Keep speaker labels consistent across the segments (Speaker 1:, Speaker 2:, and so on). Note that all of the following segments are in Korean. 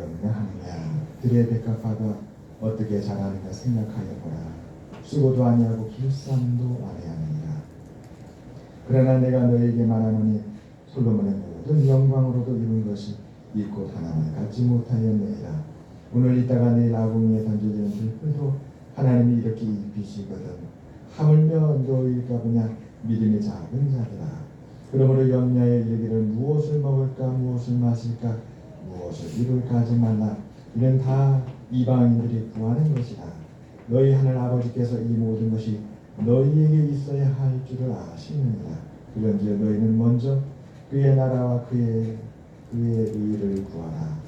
Speaker 1: 염려하느냐. 들의 백합화가 어떻게 자라는가 생각하여 보라. 수고도 아니하고 길쌈도 아니하느니라. 그러나 내가 너에게 말하노니 솔로몬의 모든 영광으로도 이룬 것이 이 꽃 하나만 갖지 못하였느니라. 오늘 있다가 내일 아궁이에 던져지는 들풀도 하나님이 이렇게 입히시거든. 하물며 너희가 그냥 믿음이 작은 자들아. 그러므로 염려에 이르기를 무엇을 먹을까 무엇을 마실까 무엇을 이룰까 하지 말라. 이는 다 이방인들이 구하는 것이다. 너희 하늘 아버지께서 이 모든 것이 너희에게 있어야 할 줄을 아시느니라. 그런즉 너희는 먼저 그의 나라와 그의 의를 구하라.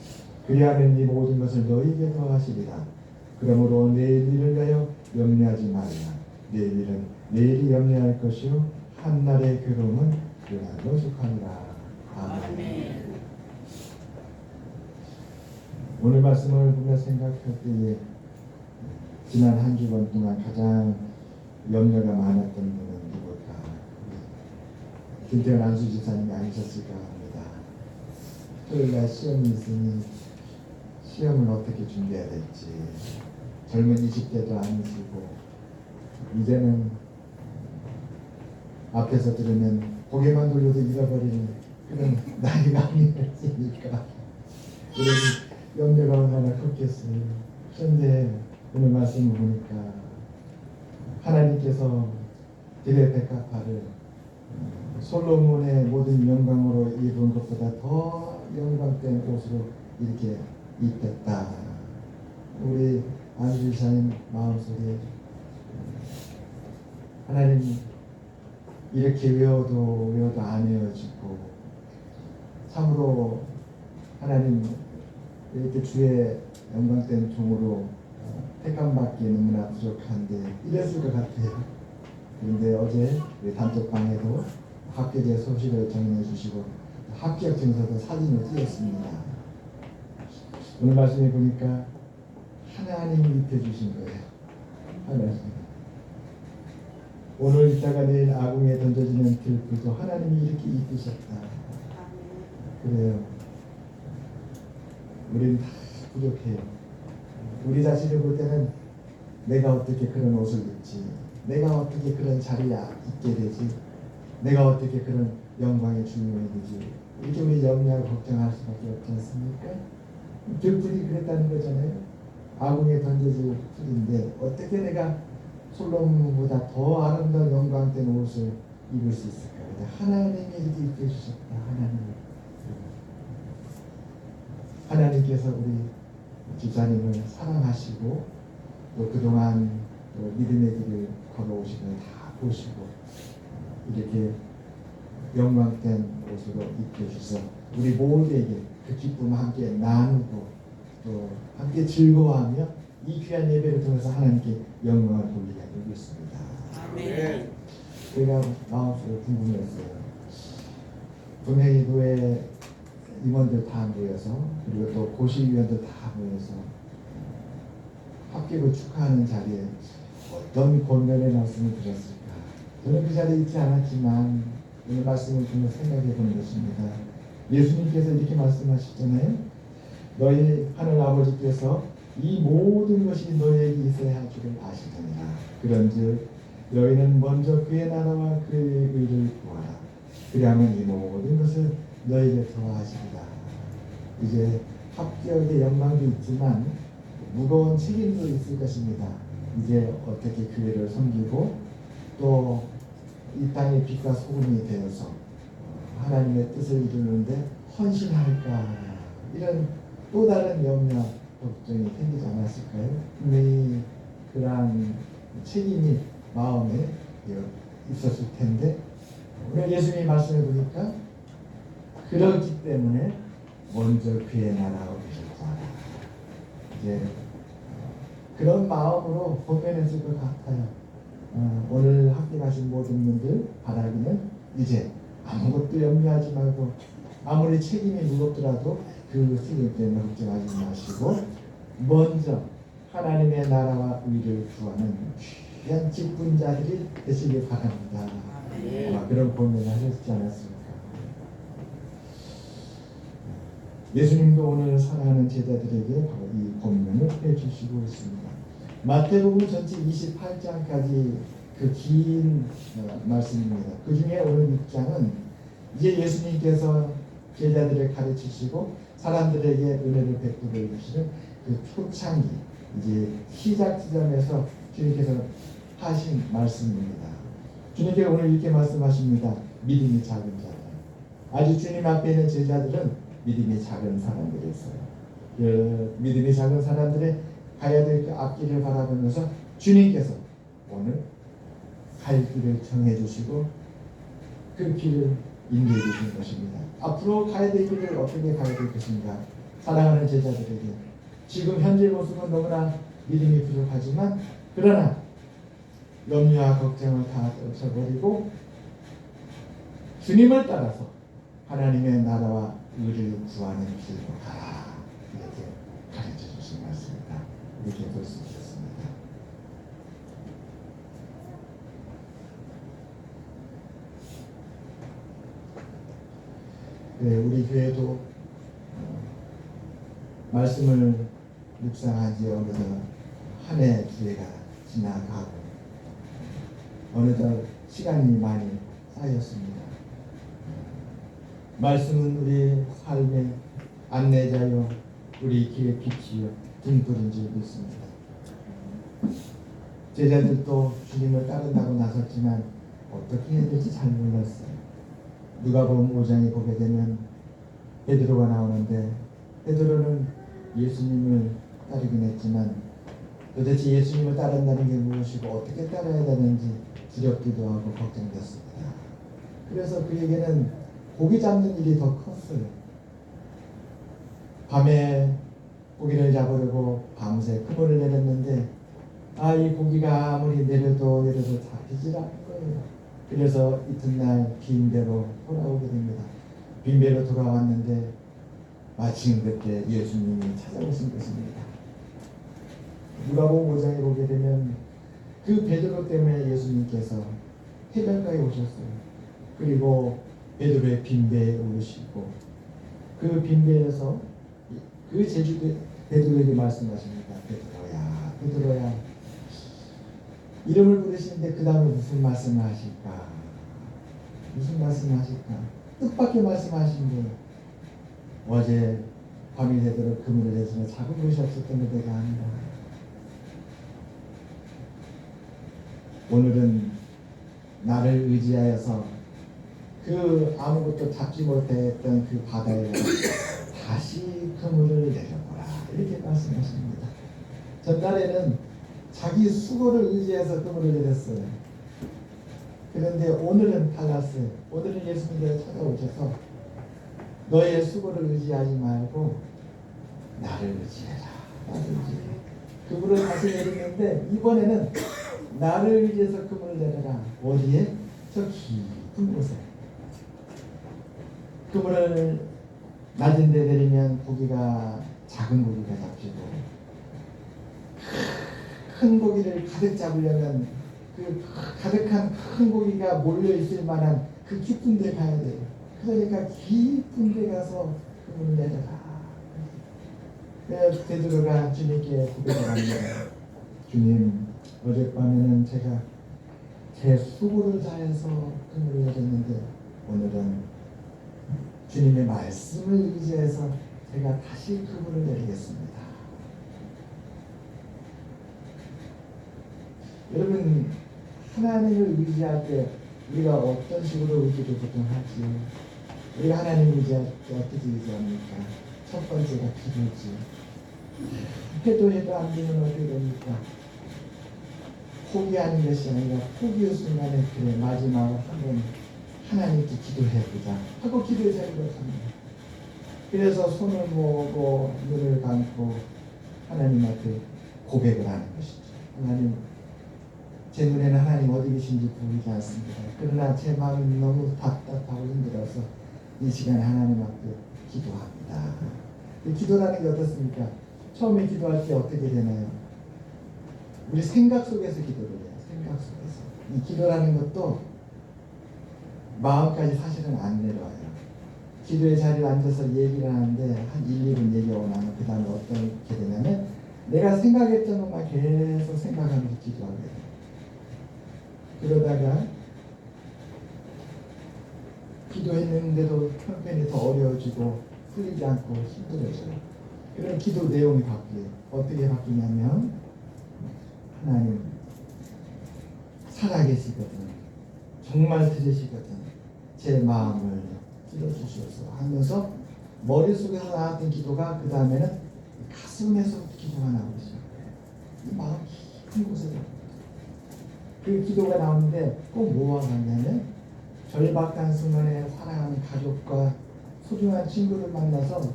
Speaker 1: 그리하면 이 모든 것을 너희에게 더하시리라. 그러므로 내일 일을 위하여 염려하지 말라. 내일 일은 내일이 염려할 것이요 한날의 괴로움은 그날로 속하리라. 아멘. 오늘 말씀을 보며 생각할 때에 지난 한 주간 동안 가장 염려가 많았던 분은 누굴까? 김태현 안수 집사님이 아니셨을까 합니다. 토요일날 시험이 있으니 시험을 어떻게 준비해야 될지, 젊은 20대도 아니시고 이제는 앞에서 들으면 고개만 돌려도 잃어버리는 그런 나이가 아니었으니까 그런 염려가 얼마나 컸겠어요. 그런데 오늘 말씀을 보니까 하나님께서 들의 백합화를 솔로몬의 모든 영광으로 입은 것보다 더 영광된 옷으로 이렇게 입혔다. 우리 안주사님 마음속에 하나님 이렇게 외워도 안 외워지고 참으로 하나님 이렇게 주의 영광된 종으로 택함받기 너무나 부족한데 이랬을 것 같아요. 그런데 어제 우리 단톡방에도 합격의 소식을 정리해 주시고 합격 증서도 사진을 띄웠습니다. 오늘 말씀에 보니까 하나님이 입혀주신 거예요. 하나님. 오늘 있다가 내일 아궁이에 던져지는 들풀도 하나님이 이렇게 입히셨다. 그래요. 우리는 다 부족해요. 우리 자신을 볼 때는 내가 어떻게 그런 옷을 입지, 내가 어떻게 그런 자리에 있게 되지, 내가 어떻게 그런 영광의 주인공이 되지, 이렇게 우리 염려하고 걱정할 수밖에 없지 않습니까? 들풀이 그랬다는 거잖아요. 아궁이에 던져질 풀인데 어떻게 내가 솔로몬보다 더 아름다운 영광된 옷을 입을 수 있을까? 하나님이 이렇게 입혀주셨다. 하나님께서 우리 집사님을 사랑하시고 또 그동안 또 믿음의 길을 걸어오시고 다 보시고 이렇게 영광된 옷으로 입혀주셔서 우리 모두에게 그 기쁨을 함께 나누고 또 함께 즐거워하며 이 귀한 예배를 통해서 하나님께 영광을 돌리게 하고 있습니다. 아멘. 제가 마음속으로 궁금했어요. 분명히 교회 임원들 다 모여서 그리고 또 고시위원들 다 모여서 합격을 축하하는 자리에 어떤 권면의 말씀을 드렸을까? 저는 그 자리에 있지 않았지만 오늘 말씀을 보며 생각해 보는 것입니다. 예수님께서 이렇게 말씀하시잖아요. 너희 하늘 아버지께서 이 모든 것이 너희에게 있어야 할 줄을 아시느니라. 그런즉 너희는 먼저 그의 나라와 그의 의를 구하라. 그리하면 이 모든 것을 너희에게 더하시리라. 이제 합격의 영광도 있지만 무거운 책임도 있을 것입니다. 이제 어떻게 교회를 섬기고 또 이 땅의 빛과 소금이 되어서 하나님의 뜻을 이루는데 헌신할까, 이런 또 다른 염려 걱정이 생기지 않았을까요? 분명히 그러한 책임이 마음에 있었을 텐데 오늘 예수님이 말씀해 보니까 그렇기 때문에 먼저 그의 나라와 의를 구하라. 이제 그런 마음으로 고민했을 것 같아요. 오늘 합격하신 모든 분들 바라기는 이제 아무것도 염려하지 말고 아무리 책임이 무겁더라도 그 책임 때문에 걱정하지 마시고 먼저 하나님의 나라와 의를 구하는 귀한 직분자들이 되시길 바랍니다. 아마 그런 고민을 하셨지 않았습니까? 예수님도 오늘 사랑하는 제 제자들에게 바로 이 권면을 해주시고 있습니다. 마태복음 전체 28장까지 그 긴 말씀입니다. 그 중에 오늘 6장은 이제 예수님께서 제자들을 가르치시고 사람들에게 은혜를 베풀어 주시는 그 초창기, 이제 시작 지점에서 주님께서 하신 말씀입니다. 주님께서 오늘 이렇게 말씀하십니다. 믿음이 작은 자들. 아주 주님 앞에 있는 제자들은 믿음이 작은 사람들이었어요. 그 믿음이 작은 사람들의 가야 될 그 앞길을 바라보면서 주님께서 오늘 갈 길을 정해 주시고 그 길을 인도해 주신 것입니다. 앞으로 가야 될 길을 어떻게 가야 될 것인가? 사랑하는 제자들에게 지금 현재 모습은 너무나 믿음이 부족하지만 그러나 염려와 걱정을 다 떨쳐버리고 주님을 따라서 하나님의 나라와 의를 구하는 길로 가라, 이렇게 가르쳐 주신 말씀입니다. 이렇게 볼 수 있겠습니다. 네, 우리 교회도 말씀을 묵상한 지 어느덧 한 해 두 해가 지나가고 어느덧 시간이 많이 쌓였습니다. 말씀은 우리 삶의 안내자요, 우리 길의 빛이요, 등불인 줄 믿습니다. 제자들도 주님을 따른다고 나섰지만 어떻게 해야 될지 잘 몰랐어요. 누가복음 5장에 보게 되면 베드로가 나오는데 베드로는 예수님을 따르긴 했지만 도대체 예수님을 따른다는 게 무엇이고 어떻게 따라야 되는지 두렵기도 하고 걱정됐습니다. 그래서 그에게는 고기 잡는 일이 더 컸어요. 밤에 고기를 잡으려고 밤새 그물을 내렸는데 이 고기가 아무리 내려도 잡히질 않는 거예요. 그래서 이튿날 빈배로 돌아오게 됩니다. 빈배로 돌아왔는데 마침 그때 예수님이 찾아오신 것입니다. 누가복음 5장에 보게 되면 그 베드로 때문에 예수님께서 해변가에 오셨어요. 그리고 베드로의 빈배에 오르시고 그 빈배에서 그 제주 베드로에게 말씀하십니다. 베드로야 이름을 부르시는데 그 다음에 무슨 말씀을 하실까? 무슨 말씀을 하실까? 뜻밖의 말씀하신 거예요. 어제 밤이 되도록 그물을 해서 작은 것이 없었던 데가 아니라 오늘은 나를 의지하여서 그 아무것도 잡지 못했던 그 바다에 다시 그물을 내려보라, 이렇게 말씀하십니다. 전날에는 자기 수고를 의지해서 그물을 내렸어요. 그런데 오늘은 달랐어요. 오늘은 예수님께서 찾아오셔서 너의 수고를 의지하지 말고 나를 의지해라. 나를 의지해. 그물을 다시 내리는데 이번에는 나를 의지해서 그물을 내려라. 어디에? 저 깊은 곳에. 그물을 낮은 데 내리면 고기가 작은 고기가 잡히고 큰 고기를 가득 잡으려면 그 가득한 큰 고기가 몰려 있을 만한 그 깊은 데 가야 돼요. 그러니까 깊은 데 가서 그물을 내려라. 그래서 베드로가 주님께 고백을 합니다. 주님, 어젯밤에는 제가 제 수고를 다해서 그물을 내렸는데 오늘은 주님의 말씀을 의지해서 제가 다시 그물을 내리겠습니다. 여러분, 하나님을 의지할 때 우리가 어떤 식으로 의지를 보통 하지요? 우리가 하나님을 의지할 때 어떻게 의지합니까? 첫 번째가 기도지. 해도 안 되면 어떻게 됩니까? 포기하는 것이 아니라 포기의 순간에 그래 마지막으로 한번 하나님께 기도해보자 하고 기도의 자리로 갑니다. 그래서 손을 모으고 눈을 감고 하나님 앞에 고백을 하는 것이죠. 하나님, 제 눈에는 하나님 어디 계신지 보이지 않습니다. 그러나 제 마음이 너무 답답하고 힘들어서 이 시간에 하나님 앞에 기도합니다. 기도라는 게 어떻습니까? 처음에 기도할 때 어떻게 되나요? 우리 생각 속에서 기도를 해요. 생각 속에서. 이 기도라는 것도 마음까지 사실은 안 내려와요. 기도의 자리에 앉아서 얘기를 하는데 한 1, 2분 얘기하고 나면 그 다음에 내가 생각했던 것만 계속 생각하면서 기도하게 돼요. 그러다가 기도했는데도 형편이 더 어려워지고 풀리지 않고 힘들어져요. 그런 기도 내용이 바뀌어요. 어떻게 바뀌냐면 하나님 살아계시거든, 정말 들으시거든, 제 마음을 들어주시옵소서 하면서 머릿속에서 나왔던 기도가 그 다음에는 가슴에서부터 기도가 나오기 시작해요. 이 마음 깊은 곳에서 그 기도가 나오는데 꼭 뭐와 같냐면 절박한 순간에 사랑하는 가족과 소중한 친구를 만나서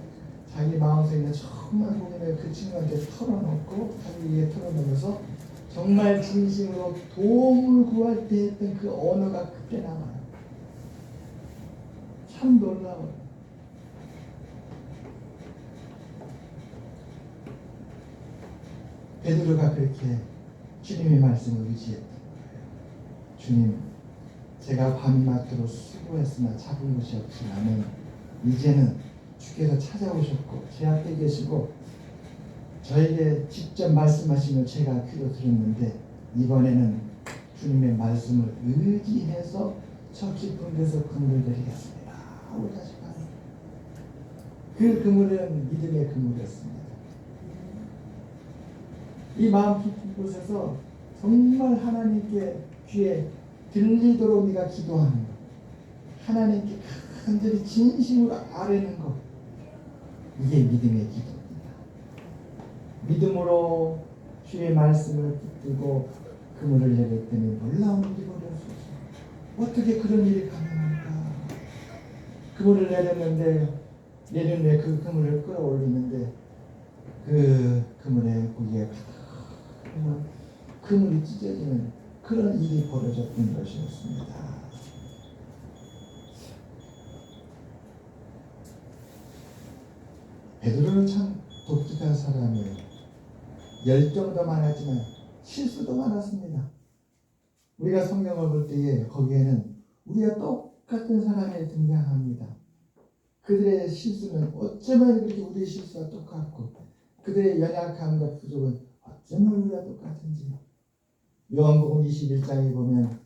Speaker 1: 자기 마음속에 있는 정말 고민을 그 친구한테 털어놓고 자기 위에 털어놓으면서 정말 진심으로 도움을 구할 때 했던 그 언어가 그때 나와요. 참 놀라워요. 베드로가 그렇게 주님의 말씀을 의지했던 거예요. 주님, 제가 밤낮으로 수고했으나 잡은 것이 없지만은 이제는 주께서 찾아오셨고 제 앞에 계시고 저에게 직접 말씀하시면 제가 귀로 들었는데 이번에는 주님의 말씀을 의지해서 저 깊은 데서 그물을 내리겠습니다 하고 다시 가요. 그 그물은 믿음의 그물이었습니다. 이 마음 깊은 곳에서 정말 하나님께 귀에 들리도록 네가 기도하는 것, 하나님께 간절히 진심으로 아뢰는 것, 이게 믿음의 기도입니다. 믿음으로 주의 말씀을 붙들고 그물을 내렸더니 놀라운 일이 벌어졌어요. 어떻게 그런 일이 가능할까? 그물을 내린 후에 그 그물을 끌어올리는데 그 그물에 고기가 가득 그물이 찢어지는 그런 일이 벌어졌던 것이었습니다. 베드로는 참 독특한 사람이에요. 열정도 많았지만 실수도 많았습니다. 우리가 성경을 볼 때에 거기에는 우리가 똑같은 사람이 등장합니다. 그들의 실수는 어쩌면 그렇게 우리의 실수와 똑같고 그들의 연약함과 부족은 어쩌면 우리가 똑같은지. 요한복음 21장에 보면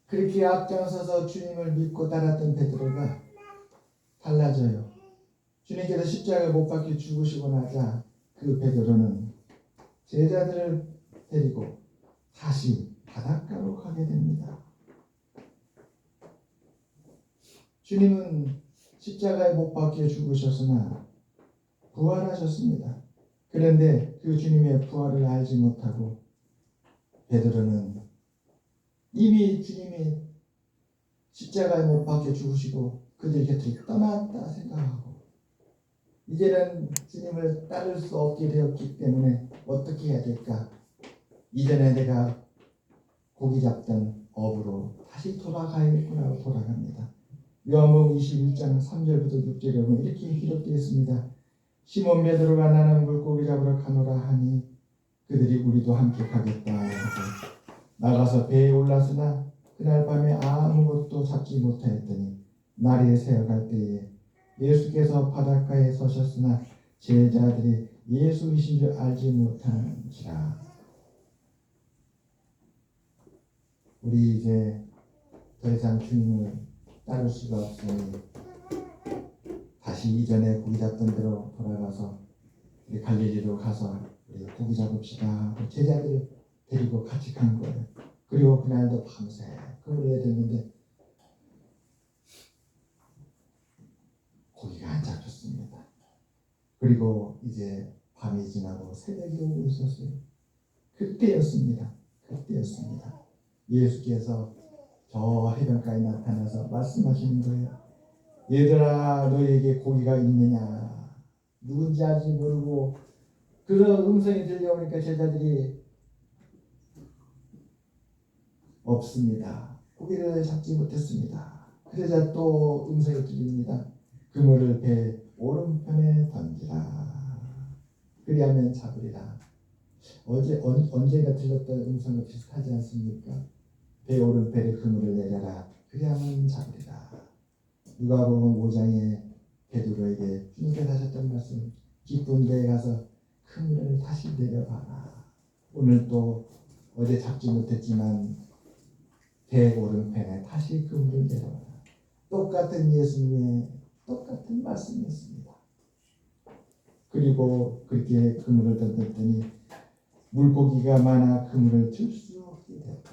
Speaker 1: 그렇게 앞장서서 주님을 믿고 따랐던 베드로가 달라져요. 주님께서 십자가에 못 박혀 죽으시고 나자 그 베드로는 제자들을 데리고 다시 바닷가로 가게 됩니다. 주님은 십자가에 못 박혀 죽으셨으나 부활하셨습니다. 그런데 그 주님의 부활을 알지 못하고 베드로는 이미 주님이 십자가에 못 박혀 죽으시고 그들 곁을 떠났다 생각하고 이제는 주님을 따를 수 없게 되었기 때문에 어떻게 해야 될까? 이전에 내가 고기 잡던 업으로 다시 돌아가야겠구나 하고 돌아갑니다. 요한복음 21장 3절부터 6절에 보면 이렇게 기록되어 있습니다. 시몬 베드로가 나는 물고기 잡으러 가노라 하니 그들이 우리도 함께 가겠다 하고 나가서 배에 올랐으나 그날 밤에 아무것도 잡지 못하였더니 날이 새어갈 때에 예수께서 바닷가에 서셨으나 제자들이 예수이신 줄 알지 못하는지라. 우리 이제 더 이상 주님을 따를 수가 없으니 다시 이전에 고기 잡던 대로 돌아가서 우리 갈릴리로 가서 우리 고기 잡읍시다 하고 제자들을 데리고 같이 간 거예요. 그리고 그날도 밤새 그걸 해야 됐는데 고기가 안 잡혔습니다. 그리고 이제 밤이 지나고 새벽이 오고 있었어요. 그때였습니다. 예수께서 저 해변가에 나타나서 말씀하시는 거예요. 얘들아, 너에게 고기가 있느냐? 누군지 알지 모르고 그런 음성이 들려오니까 제자들이 없습니다. 고기를 잡지 못했습니다. 그러자 또 음성이 들립니다. 그물을 배 오른편에 던지라. 그리하면 잡으리라. 언젠가 들렸던 음성과 비슷하지 않습니까? 배 오른편에 그물을 내려라. 그리하면 잡으리라. 누가복음 5장에 베드로에게 주님께서 하셨던 말씀, 기쁜 배에 가서 그물을 다시 내려봐라. 오늘 또 어제 잡지 못했지만 배 오른편에 다시 그물을 내려봐라. 똑같은 예수님의 똑같은 말씀이었습니다. 그리고 그렇게 그물을 던졌더니 물고기가 많아 그물을 들 수 없게 됐다.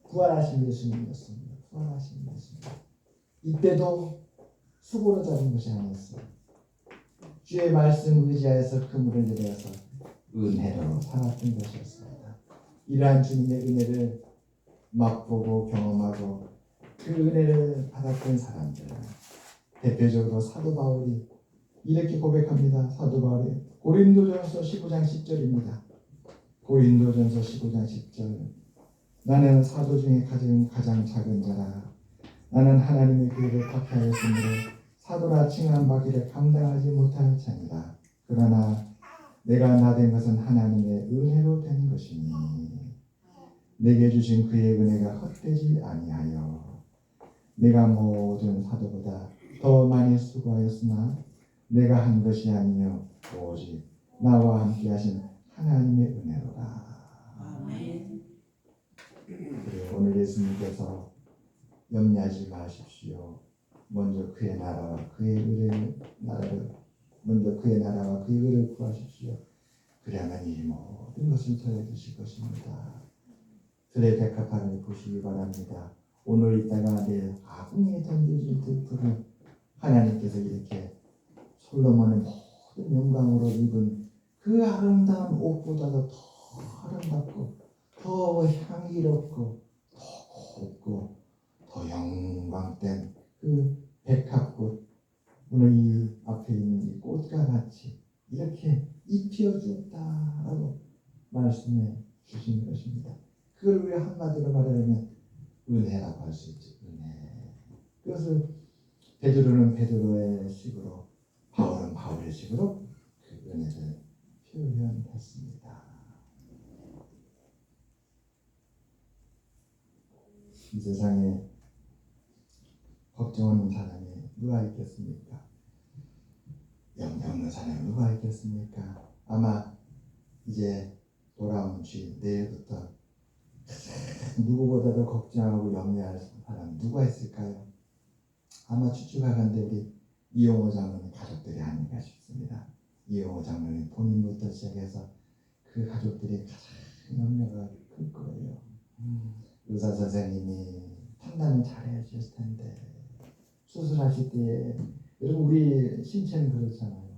Speaker 1: 부활하신 예수님이었습니다. 부활하신 예수님. 이때도 수고로 잡은 것이 아니었어요. 주의 말씀 의지하여서 그물을 내려서 은혜로 살았던 것이었습니다. 이러한 주님의 은혜를 맛보고 경험하고 그 은혜를 받았던 사람들, 대표적으로 사도 바울이 이렇게 고백합니다. 사도 바울이 고린도전서 15장 10절입니다. 고린도전서 15장 10절. 나는 사도 중에 가장 작은 자라. 나는 하나님의 교회를 박해하였으므로 사도라 칭함 받기를 감당하지 못할 자니라. 그러나 내가 나된 것은 하나님의 은혜로 된 것이니 내게 주신 그의 은혜가 헛되지 아니하여 내가 모든 사도보다 더 많이 수고하였으나 내가 한 것이 아니요 오직 나와 함께 하신 하나님의 은혜로라. 아멘. 그리고 오늘 예수님께서 염려하지 마십시오. 먼저 그의 나라와 그의 의를 구하십시오. 그래야만 이 모든 것을 더해 주실 것입니다. 들의 백합화를 보시기 바랍니다. 오늘 있다가 내일 아궁이에 던져질 들풀을 하나님께서 이렇게 솔로몬의 모든 영광으로 입은 그 아름다운 옷보다도 더 아름답고 더 향기롭고 더 곱고 더 영광된 그 백합꽃, 오늘 이 앞에 있는 이 꽃과 같이 이렇게 입혀 주었다라고 말씀해 주신 것입니다. 그걸 우리 한마디로 말하면 은혜라고 할 수 있죠. 은혜. 그것을 베드로는 베드로의 식으로, 바울은 바울의 식으로 그 은혜를 표현했습니다. 이 세상에 걱정 없는 사람이 누가 있겠습니까? 염려 없는 사람이 누가 있겠습니까? 아마 이제 돌아온 주일 내일부터 누구보다도 걱정하고 염려할 사람 누가 있을까요? 아마 추측하건대 우리 이용호 장로님 가족들이 아닌가 싶습니다. 이용호 장로님 본인부터 시작해서 그 가족들이 가장 염려가 클 거예요. 의사 선생님이 판단을 잘 해주실 텐데 수술하실 때 여러분 우리 신체는 그렇잖아요.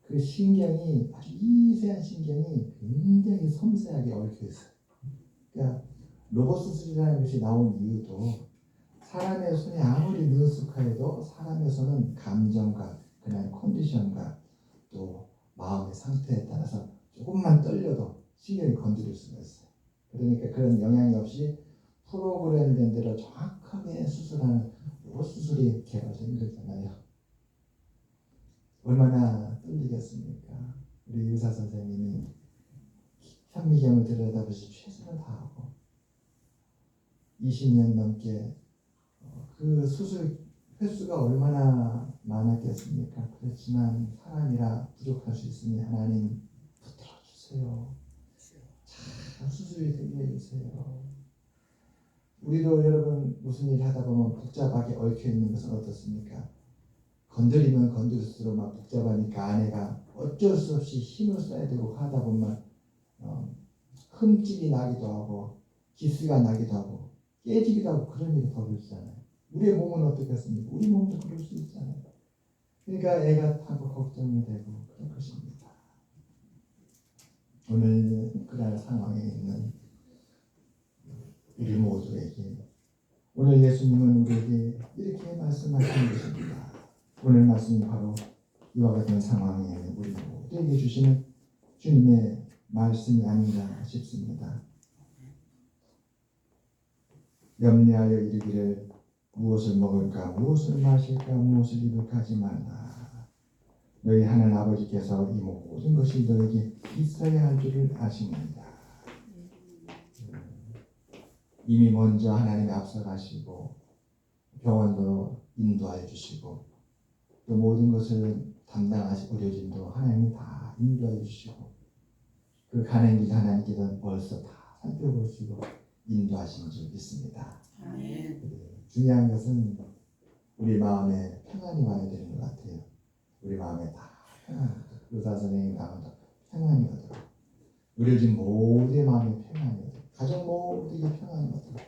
Speaker 1: 그 신경이 아주 미세한 신경이 굉장히 섬세하게 얽혀 있어요. 그러니까 로봇 수술이라는 것이 나온 이유도 사람의 손이 아무리 능숙하여도 사람의 손은 감정과 그날 컨디션과 또 마음의 상태에 따라서 조금만 떨려도 신경이 건드릴 수가 있어요. 그러니까 그런 영향이 없이 프로그램된 대로 정확하게 수술하는 로봇 수술이 개발된 거잖아요. 얼마나 떨리겠습니까? 우리 의사 선생님이 현미경을 들여다보시 최선을 다하고 20년 넘게 그 수술 횟수가 얼마나 많았겠습니까? 그렇지만 사람이라 부족할 수 있으니 하나님 붙들어 주세요. 잘 수술이 되게 해주세요. 우리도 여러분 무슨 일 하다 보면 복잡하게 얽혀 있는 것은 어떻습니까? 건드리면 건드릴수록 막 복잡하니까 아내가 어쩔 수 없이 힘을 써야 되고 하다 보면 흠집이 나기도 하고 기스가 나기도 하고 깨지기도 하고 그런 일이 벌어지잖아요. 우리의 몸은 어떻겠습니까? 우리 몸도 그럴 수 있잖아요. 그러니까 애가 타고 걱정이 되고 그럴 것입니다. 오늘 그날 상황에 있는 우리 모두에게 오늘 예수님은 우리에게 이렇게 말씀하시는 것입니다. 오늘 말씀이 바로 이와 같은 상황에 우리 모두에게 주시는 주님의 말씀이 아닌가 싶습니다. 염려하여 이르기를 무엇을 먹을까 무엇을 마실까 무엇을 입을까 하지 말라. 너희 하늘 아버지께서 이 모든 것이 너에게 있어야 할 줄을 아시느니라. 이미 먼저 하나님이 앞서가시고 병원도 인도하여 주시고 또 모든 것을 다 담당하실 의료진도 하나님이 다 인도해 주시고 그 가는 길 하나님께서 벌써 다 살펴보시고 인도하신 줄 믿습니다.
Speaker 2: 아멘.
Speaker 1: 중요한 것은 우리 마음에 평안이 와야 되는 것 같아요. 우리 마음에 다 평안, 의사 선생님 나와도 평안이 오도록, 의료진 모두의 마음에 평안이 오도록, 가족 모두에게 평안이 오도록,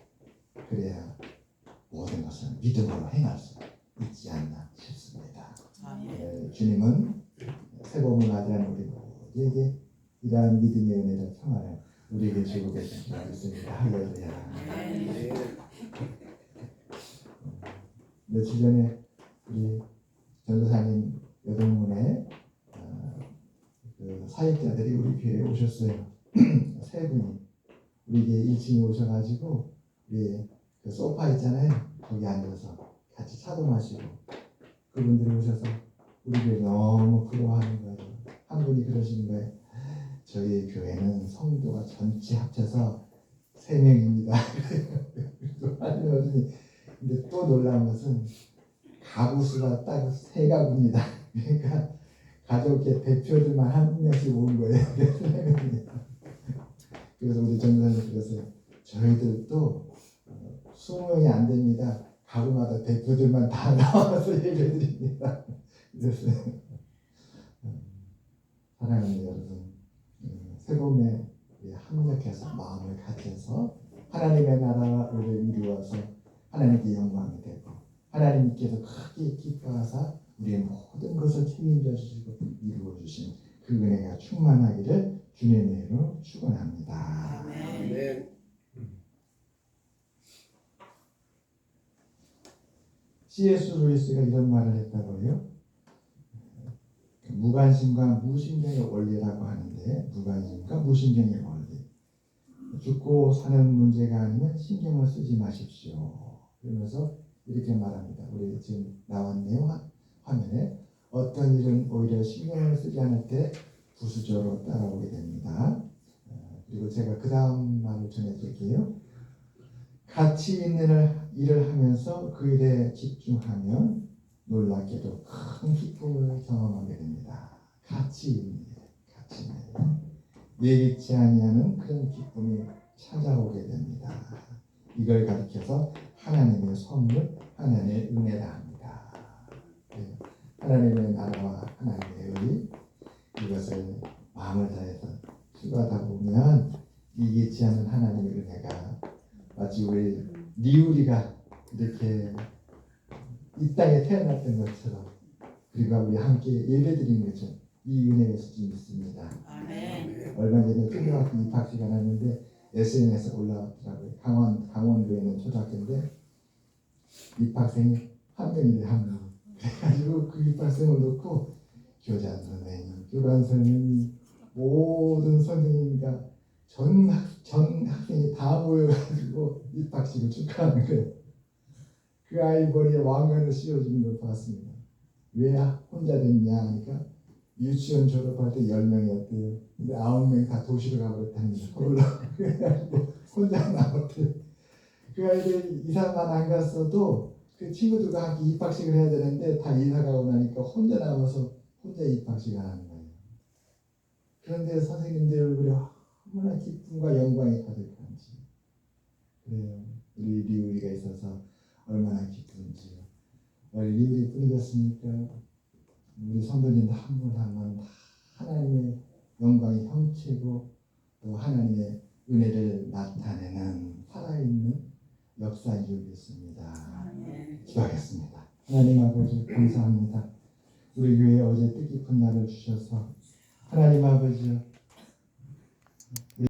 Speaker 1: 그래야 모든 것을 믿음으로 행할 수 있지 않나 싶습니다.
Speaker 2: 아멘.
Speaker 1: 주님은 새봄을 맞이하는 우리 모두에게 이러한 믿음의 은혜를 평안을 우리에게 주고 계신 줄 믿습니다. 할렐루야.
Speaker 2: 아멘.
Speaker 1: 며칠 전에 우리 전도사님 여동문에 그 사역자들이 우리 교회에 오셨어요. 세 분이 우리 1층에 오셔가지고 우리 그 소파 있잖아요. 거기 앉아서 같이 차도 마시고 그분들이 오셔서 우리 교회 너무 부러워하는 거예요. 한 분이 그러시는 거예요. 저희 교회는 성도가 전체 합쳐서 3명입니다. 근데 또 놀라운 것은 가구 수가 딱 3가구입니다. 그러니까 가족의 대표들만 한 명씩 온 거예요. 그래서 우리 전도사님 그랬어요. 저희들도 20명이 안 됩니다. 가구마다 대표들만 다 나와서 얘기해 드립니다. 그랬어요. 사랑하는 여러분, 새봄에 합력해서 마음을 같이해서 하나님의 나라를 이루어서 하나님께 영광이 되고 하나님께서 크게 기뻐하사 우리의 모든 것을 책임져 주시고 이루어 주신 그 은혜가 충만하기를 주님의 이름으로 축원합니다.
Speaker 2: 아멘.
Speaker 1: C.S. 루이스가 이런 말을 했다고요. 무관심과 무신경의 원리라고 하는데, 무관심과 무신경의 원리. 죽고 사는 문제가 아니면 신경을 쓰지 마십시오. 그러면서 이렇게 말합니다. 우리 지금 나왔네요. 화면에. 어떤 일은 오히려 신경을 쓰지 않을 때 부수적으로 따라오게 됩니다. 그리고 제가 그 다음 말을 전해드릴게요. 가치 있는 일을 하면서 그 일에 집중하면 놀랍게도 큰 기쁨을 경험하게 됩니다. 가치 있는 일, 가치 있는 일. 예기치 아니하는 그런 기쁨이 찾아오게 됩니다. 이걸 가리켜서 하나님의 선물, 하나님의 은혜라 합니다. 하나님의 나라와 하나님의 의, 이것을 마음을 다해서 추구하다 보면 예기치 않은 하나님의 은혜가 마치 우리 리우리가 이렇게 이 땅에 태어났던 것처럼 그리고 우리 함께 예배드리는 것처럼 이 은혜를 주님 믿습니다.
Speaker 2: 아멘.
Speaker 1: 얼마 전에 초등학교 입학식을 하는데 SNS에 올라왔더라고요. 강원도에 있는 초등학교인데 입학생이 한 명이래, 한 명. 그래가지고 그 입학생을 놓고 교장 선생님, 교관 선생님, 모든 선생님과 전 학생이 다 모여가지고 입학식을 축하하는 거예요. 그 아이 머리에 왕관을 씌워주는 걸 봤습니다. 왜 혼자 됐냐 하니까 유치원 졸업할 때 10명이었대요. 근데 9명 다 도시로 가버렸답니다. 그래가지고 혼자 남았대요. 그 아이들 이사만 안 갔어도 그 친구들과 함께 입학식을 해야 되는데 다 이사 가고 나니까 혼자 남아서 혼자 입학식을 하는 거예요. 그런데 선생님들 얼굴에 얼마나 기쁨과 영광이 가득한지. 그래요. 우리 리우리가 있어서 얼마나 기쁜지요. 리우리 뿐이겠습니까? 우리 성도님들 한 분 한 분 하나님의 영광의 형체고 또 하나님의 은혜를 나타내는 살아있는 역사인 줄 믿습니다. 기도하겠습니다. 하나님 아버지 감사합니다. 우리 교회에 어제 뜻깊은 날을 주셔서 하나님 아버지